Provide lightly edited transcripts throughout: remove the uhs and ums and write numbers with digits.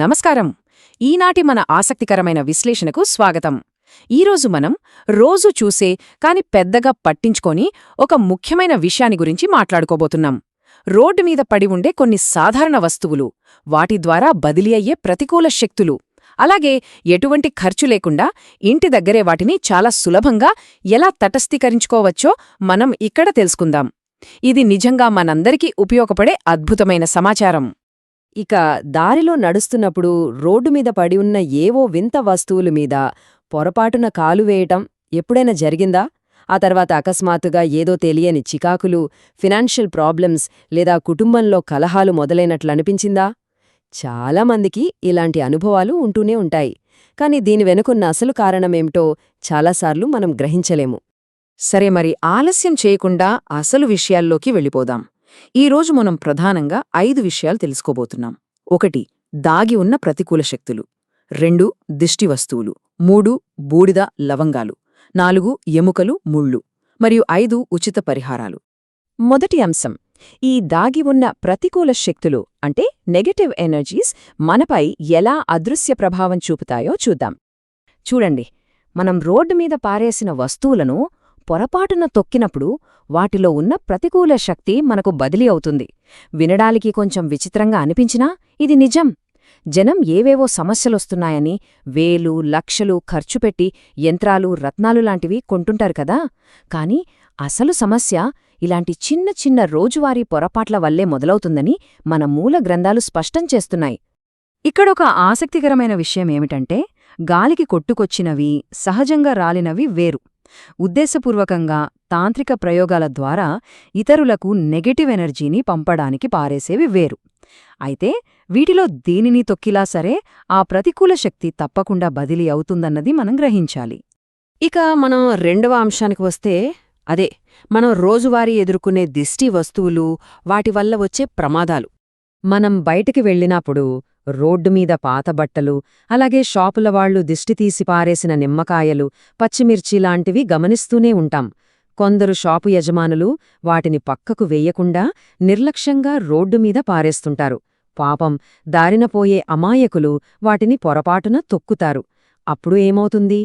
నమస్కారం. ఈనాటి మన ఆసక్తికరమైన విశ్లేషణకు స్వాగతం. ఈరోజు మనం రోజు చూసే కాని పెద్దగా పట్టించుకోని ఒక ముఖ్యమైన విషయాన్ని గురించి మాట్లాడుకోబోతున్నాం. రోడ్డు మీద పడి ఉండే కొన్ని సాధారణ వస్తువులు, వాటి ద్వారా బదిలీ అయ్యే ప్రతికూల శక్తులు, అలాగే ఎటువంటి ఖర్చు లేకుండా ఇంటి దగ్గరే వాటిని చాలా సులభంగా ఎలా తటస్థీకరించుకోవచ్చో మనం ఇక్కడ తెలుసుకుందాం. ఇది నిజంగా మనందరికీ ఉపయోగపడే అద్భుతమైన సమాచారం. ఇక దారిలో నడుస్తున్నప్పుడు రోడ్డు మీద పడి ఉన్న ఏవో వింత వస్తువుల మీద పొరపాటున కాలు వేయటం ఎప్పుడైనా జరిగిందా? ఆ తర్వాత అకస్మాత్తుగా ఏదో తెలియని చికాకులు, ఫినాన్షియల్ ప్రాబ్లమ్స్ లేదా కుటుంబంలో కలహాలు మొదలైనట్లనిపించిందా? చాలామందికి ఇలాంటి అనుభవాలు ఉంటూనే ఉంటాయి. కాని దీని వెనుకున్న అసలు కారణమేమిటో చాలాసార్లు మనం గ్రహించలేము. సరే, మరి ఆలస్యం చేయకుండా అసలు విషయాల్లోకి వెళ్ళిపోదాం. ఈరోజు మనం ప్రధానంగా 5 విషయాలు తెలుసుకోబోతున్నాం. 1. దాగి ఉన్న ప్రతికూల శక్తులు. 2. దిష్టి వస్తువులు. 3. బూడిద లవంగాలు. 4. ఎముకలు, ముళ్ళు. మరియు 5. ఉచిత పరిహారాలు. మొదటి అంశం, ఈ దాగి ఉన్న ప్రతికూల శక్తులు అంటే నెగటివ్ ఎనర్జీస్ మనపై ఎలా అదృశ్య ప్రభావం చూపుతాయో చూద్దాం. చూడండి, మనం రోడ్డు మీద పారేసిన వస్తువులను పొరపాటున తొక్కినప్పుడు వాటిలో ఉన్న ప్రతికూల శక్తి మనకు బదిలీ అవుతుంది. వినడానికి కొంచెం విచిత్రంగా అనిపించినా ఇది నిజం. జనం ఏవేవో సమస్యలొస్తున్నాయని వేలు, లక్షలు ఖర్చుపెట్టి యంత్రాలు, రత్నాలు లాంటివి కొంటుంటారు కదా. కాని అసలు సమస్య ఇలాంటి చిన్న చిన్న రోజువారీ పొరపాట్ల వల్లే మొదలవుతుందని మన మూల గ్రంథాలు స్పష్టం చేస్తున్నాయి. ఇక్కడొక ఆసక్తికరమైన విషయమేమిటంటే, గాలికి కొట్టుకొచ్చినవి, సహజంగా రాలినవి వేరు. ఉద్దేశపూర్వకంగా తాంత్రిక ప్రయోగాల ద్వారా ఇతరులకు నెగటివ్ ఎనర్జీని పంపడానికి పారేసేవి వేరు. అయితే వీటిలో దేనిని తొక్కిలా సరే ఆ ప్రతికూల శక్తి తప్పకుండా బదిలీ అవుతుందన్నది మనం గ్రహించాలి. ఇక మనం రెండవ అంశానికి వస్తే, అదే మనం రోజువారీ ఎదుర్కొనే దిష్టి వస్తువులు, వాటి వల్ల వచ్చే ప్రమాదాలు. మనం బయటికి వెళ్ళినప్పుడు రోడ్డు మీద పాత బట్టలు, అలాగే షాపుల వాళ్లు దిష్టి తీసి పారేసిన నిమ్మకాయలు, పచ్చిమిర్చి లాంటివి గమనిస్తూనే ఉంటాం. కొందరు షాపు యజమానులు వాటిని పక్కకు వెయ్యకుండా నిర్లక్ష్యంగా రోడ్డు మీద పారేస్తుంటారు. పాపం, దారినపోయే అమాయకులు వాటిని పొరపాటున తొక్కుతారు. అప్పుడు ఏమవుతుంది?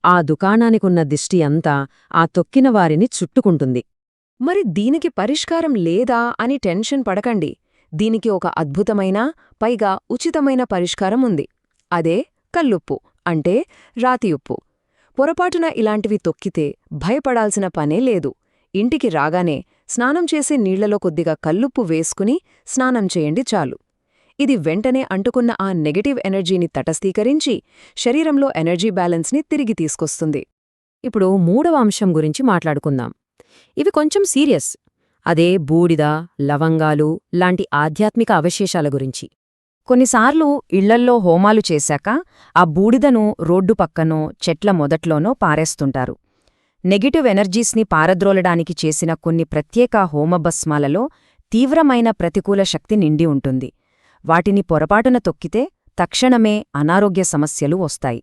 ఆ దుకాణానికున్న దిష్టి అంతా ఆ తొక్కిన వారిని చుట్టుకుంటుంది. మరి దీనికి పరిష్కారం లేదా అని టెన్షన్ పడకండి. దీనికి ఒక అద్భుతమైన, పైగా ఉచితమైన పరిష్కారం ఉంది. అదే కల్లుప్పు, అంటే రాతి ఉప్పు. పొరపాటున ఇలాంటివి తొక్కితే భయపడాల్సిన పనే లేదు. ఇంటికి రాగానే స్నానం చేసే నీళ్లలో కొద్దిగా కల్లుప్పు వేసుకుని స్నానం చేయండి చాలు. ఇది వెంటనే అంటుకున్న ఆ నెగటివ్ ఎనర్జీని తటస్థీకరించి శరీరంలో ఎనర్జీ బ్యాలెన్స్ని తిరిగి తీసుకొస్తుంది. ఇప్పుడు మూడవ అంశం గురించి మాట్లాడుకుందాం. ఇవి కొంచెం సీరియస్. అదే బూడిద, లవంగాలు లాంటి ఆధ్యాత్మిక అవశేషాల గురించి. కొన్నిసార్లు ఇళ్లల్లో హోమాలు చేశాక ఆ బూడిదను రోడ్డు పక్కనో, చెట్ల మొదట్లోనో పారేస్తుంటారు. నెగటివ్ ఎనర్జీస్ని పారద్రోలడానికి చేసిన కొన్ని ప్రత్యేక హోమభస్మాలలో తీవ్రమైన ప్రతికూల శక్తి నిండి ఉంటుంది. వాటిని పొరపాటున తొక్కితే తక్షణమే అనారోగ్య సమస్యలు వస్తాయి.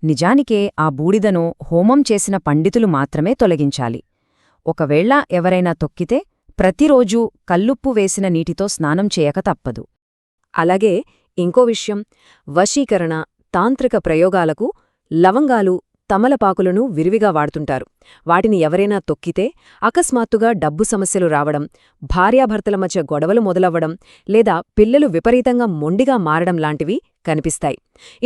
నిజానికే ఆ బూడిదను హోమం చేసిన పండితులు మాత్రమే తొలగించాలి. ఒకవేళ ఎవరైనా తొక్కితే ప్రతిరోజూ కల్లుప్పు వేసిన నీటితో స్నానం చేయక తప్పదు. అలాగే ఇంకో విషయం, వశీకరణ, తాంత్రిక ప్రయోగాలకు లవంగాలు, తమలపాకులను విరివిగా వాడుతుంటారు. వాటిని ఎవరైనా తొక్కితే అకస్మాత్తుగా డబ్బు సమస్యలు రావడం, భార్యాభర్తల మధ్య గొడవలు మొదలవ్వడం, లేదా పిల్లలు విపరీతంగా మొండిగా మారడం లాంటివి కనిపిస్తాయి.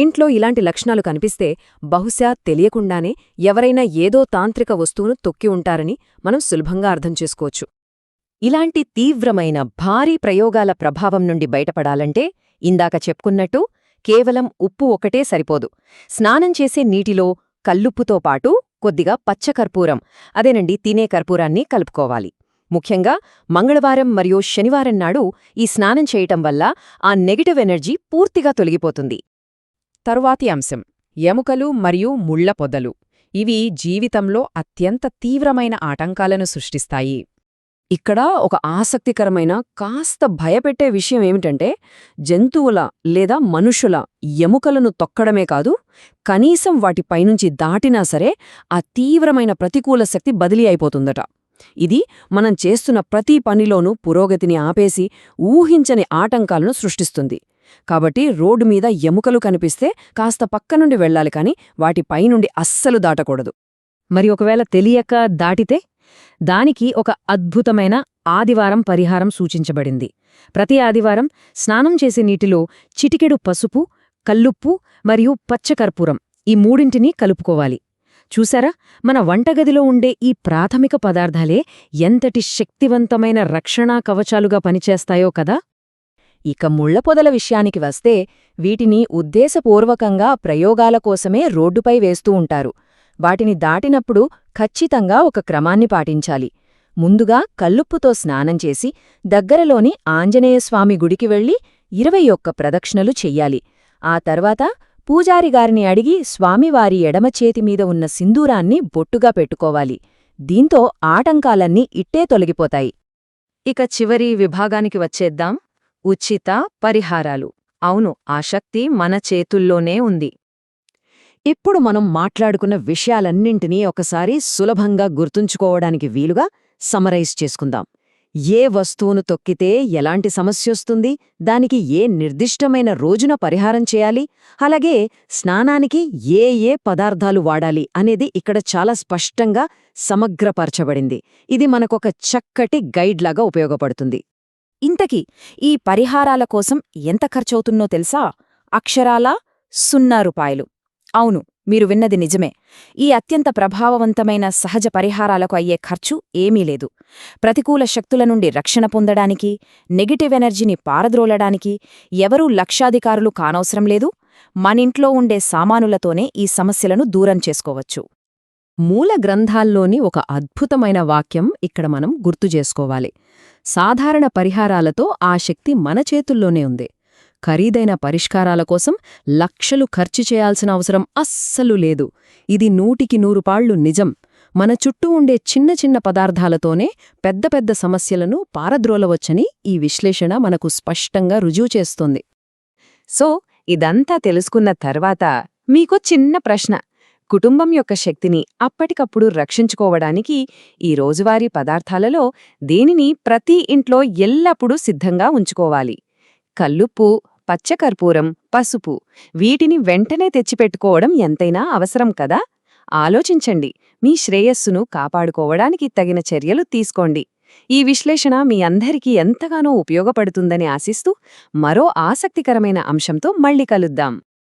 ఇంట్లో ఇలాంటి లక్షణాలు కనిపిస్తే బహుశా తెలియకుండానే ఎవరైనా ఏదో తాంత్రిక వస్తువును తొక్కి ఉంటారని మనం సులభంగా అర్థం చేసుకోవచ్చు. ఇలాంటి తీవ్రమైన, భారీ ప్రయోగాల ప్రభావం నుండి బయటపడాలంటే ఇందాక చెప్పుకున్నట్టు కేవలం ఉప్పు ఒకటే సరిపోదు. స్నానం చేసే నీటిలో కల్లుప్పుతో పాటు కొద్దిగా పచ్చకర్పూరం, అదేనండి తినే కర్పూరాన్ని కలుపుకోవాలి. ముఖ్యంగా మంగళవారం మరియు శనివారం నాడు ఈ స్నానం చేయటం వల్ల ఆ నెగటివ్ ఎనర్జీ పూర్తిగా తొలగిపోతుంది. తరువాతి అంశం, ఎముకలు మరియు ముళ్ల పొదలు. ఇవి జీవితంలో అత్యంత తీవ్రమైన ఆటంకాలను సృష్టిస్తాయి. ఇక్కడ ఒక ఆసక్తికరమైన, కాస్త భయపెట్టే విషయం ఏమిటంటే, జంతువుల లేదా మనుషుల ఎముకలను తొక్కడమే కాదు, కనీసం వాటిపైనుంచి దాటినా సరే ఆ తీవ్రమైన ప్రతికూల శక్తి బదిలీ అయిపోతుందట. ఇది మనం చేస్తున్న ప్రతి పనిలోనూ పురోగతిని ఆపేసి ఊహించని ఆటంకాలను సృష్టిస్తుంది. కాబట్టి రోడ్డు మీద ఎముకలు కనిపిస్తే కాస్త పక్క నుండి వెళ్ళాలి కాని వాటి పైనుండి అస్సలు దాటకూడదు. మరి ఒకవేళ తెలియక దాటితే? దానికి ఒక అద్భుతమైన ఆదివారం పరిహారం సూచించబడింది. ప్రతి ఆదివారం స్నానం చేసే నీటిలో చిటికెడు పసుపు, కల్లుప్పు మరియు పచ్చకర్పూరం ఈ మూడింటినీ కలుపుకోవాలి. చూసారా, మన వంటగదిలో ఉండే ఈ ప్రాథమిక పదార్థాలే ఎంతటి శక్తివంతమైన రక్షణా కవచాలుగా పనిచేస్తాయో కదా. ఇక ముళ్లపొదల విషయానికి వస్తే వీటిని ఉద్దేశపూర్వకంగా ప్రయోగాల కోసమే రోడ్డుపై వేస్తూ ఉంటారు. వాటిని దాటినప్పుడు ఖచ్చితంగా ఒక క్రమాన్ని పాటించాలి. ముందుగా కల్లుప్పుతో స్నానం చేసి దగ్గరలోని ఆంజనేయస్వామి గుడికి వెళ్లి 21 ప్రదక్షిణలు చెయ్యాలి. ఆ తర్వాత పూజారిగారిని అడిగి స్వామివారి ఎడమచేతిమీద ఉన్న సింధూరాన్ని బొట్టుగా పెట్టుకోవాలి. దీంతో ఆటంకాలన్నీ ఇట్టే తొలగిపోతాయి. ఇక చివరి విభాగానికి వచ్చేద్దాం. ఉచిత పరిహారాలు. అవును, ఆ శక్తి మన చేతుల్లోనే ఉంది. ఇప్పుడు మనం మాట్లాడుకున్న విషయాలన్నింటినీ ఒకసారి సులభంగా గుర్తుంచుకోవడానికి వీలుగా సమరైజ్ చేసుకుందాం. ఏ వస్తువును తొక్కితే ఎలాంటి సమస్యొస్తుంది, దానికి ఏ నిర్దిష్టమైన రోజున పరిహారం చేయాలి, అలాగే స్నానానికి ఏ ఏ పదార్థాలు వాడాలి అనేది ఇక్కడ చాలా స్పష్టంగా సమగ్రపరచబడింది. ఇది మనకొక చక్కటి గైడ్లాగా ఉపయోగపడుతుంది. ఇంతకీ ఈ పరిహారాల కోసం ఎంత ఖర్చవుతుందో తెలుసా? అక్షరాలా 0 రూపాయలు. అవును, మీరు విన్నది నిజమే. ఈ అత్యంత ప్రభావవంతమైన సహజ పరిహారాలకు అయ్యే ఖర్చు ఏమీ లేదు. ప్రతికూల శక్తుల నుండి రక్షణ పొందడానికి, నెగటివ్ ఎనర్జీని పారద్రోలడానికి ఎవరూ లక్షాధికారులు కానవసరం లేదు. మనింట్లో ఉండే సామానులతోనే ఈ సమస్యలను దూరం చేసుకోవచ్చు. మూల గ్రంథాల్లోని ఒక అద్భుతమైన వాక్యం ఇక్కడ మనం గుర్తుచేసుకోవాలి. సాధారణ పరిహారాలతో ఆ శక్తి మన చేతుల్లోనే ఉంది. ఖరీదైన పరిష్కారాల కోసం లక్షలు ఖర్చు చేయాల్సిన అవసరం అస్సలు లేదు. ఇది 100కి 100 పాళ్లు నిజం. మన చుట్టూ ఉండే చిన్న చిన్న పదార్థాలతోనే పెద్ద పెద్ద సమస్యలను పారద్రోలవచ్చని ఈ విశ్లేషణ మనకు స్పష్టంగా రుజువు చేస్తోంది. సో, ఇదంతా తెలుసుకున్న తర్వాత మీకో చిన్న ప్రశ్న. కుటుంబం యొక్క శక్తిని అప్పటికప్పుడు రక్షించుకోవడానికి ఈ రోజువారీ పదార్థాలలో దేనిని ప్రతి ఇంట్లో ఎల్లప్పుడూ సిద్ధంగా ఉంచుకోవాలి? కల్లుప్పు, పచ్చకర్పూరం, పసుపు వీటిని వెంటనే తెచ్చిపెట్టుకోవడం ఎంతైనా అవసరం కదా. ఆలోచించండి. మీ శ్రేయస్సును కాపాడుకోవడానికి తగిన చర్యలు తీసుకోండి. ఈ విశ్లేషణ మీ అందరికీ ఎంతగానో ఉపయోగపడుతుందని ఆశిస్తూ మరో ఆసక్తికరమైన అంశంతో మళ్ళీ కలుద్దాం.